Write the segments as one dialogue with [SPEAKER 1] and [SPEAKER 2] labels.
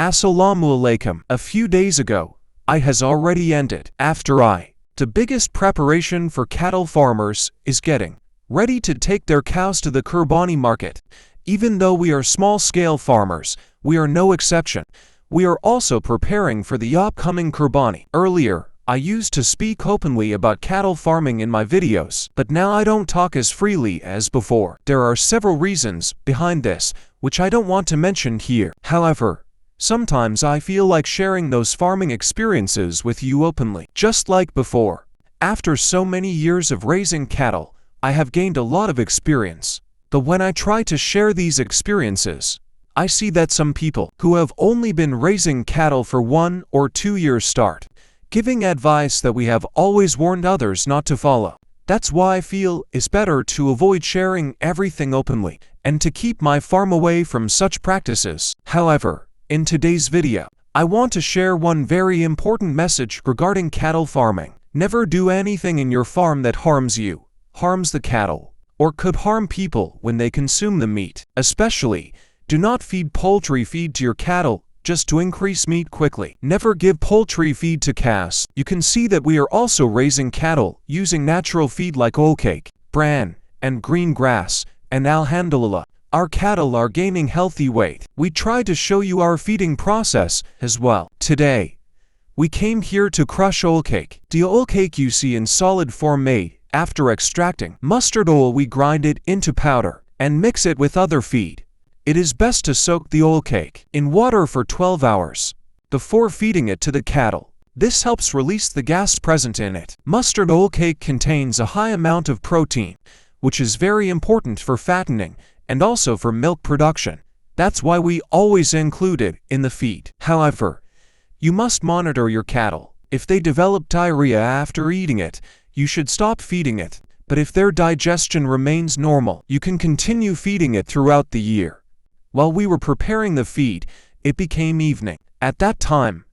[SPEAKER 1] Assalamu alaikum. A few days ago, I has already ended. The biggest preparation for cattle farmers is getting ready to take their cows to the Qurbani market. Even though we are small-scale farmers, we are no exception. We are also preparing for the upcoming Qurbani. Earlier, I used to speak openly about cattle farming in my videos, but now I don't talk as freely as before. There are several reasons behind this, which I don't want to mention here. However, sometimes I feel like sharing those farming experiences with you openly. Just like before, after so many years of raising cattle, I have gained a lot of experience. But when I try to share these experiences, I see that some people who have only been raising cattle for 1 or 2 years start giving advice that we have always warned others not to follow. That's why I feel it's better to avoid sharing everything openly and to keep my farm away from such practices. However, in today's video, I want to share one very important message regarding cattle farming. Never do anything in your farm that harms you, harms the cattle, or could harm people when they consume the meat. Especially, do not feed poultry feed to your cattle just to increase meat quickly. Never give poultry feed to calves. You can see that we are also raising cattle using natural feed like oilcake, bran, and green grass, and alhamdulillah, our cattle are gaining healthy weight. We try to show you our feeding process as well. Today, we came here to crush oilcake. The oilcake you see in solid form made after extracting mustard oil, we grind it into powder and mix it with other feed. It is best to soak the oilcake in water for 12 hours before feeding it to the cattle. This helps release the gas present in it. Mustard oilcake contains a high amount of protein, which is very important for fattening and also for milk production. That's why we always include it in the feed. However, you must monitor your cattle. If they develop diarrhea after eating it, you should stop feeding it. But if their digestion remains normal, you can continue feeding it throughout the year. While we were preparing the feed, it became evening. At that time,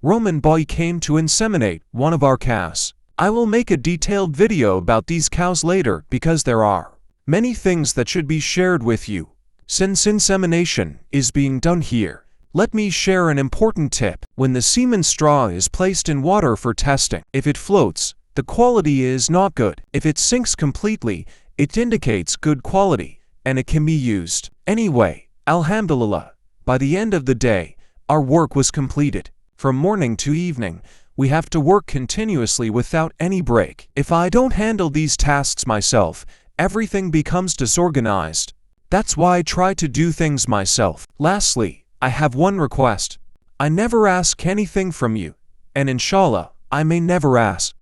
[SPEAKER 1] Roman boy came to inseminate one of our cows. I will make a detailed video about these cows later because there are many things that should be shared with you. Since insemination is being done here, let me share an important tip. When the semen straw is placed in water for testing, if it floats, the quality is not good. If it sinks completely, it indicates good quality, and it can be used. Anyway, alhamdulillah, by the end of the day, our work was completed. From morning to evening, we have to work continuously without any break. If I don't handle these tasks myself, everything becomes disorganized. That's why I try to do things myself. Lastly, I have one request. I never ask anything from you, and inshallah, I may never ask.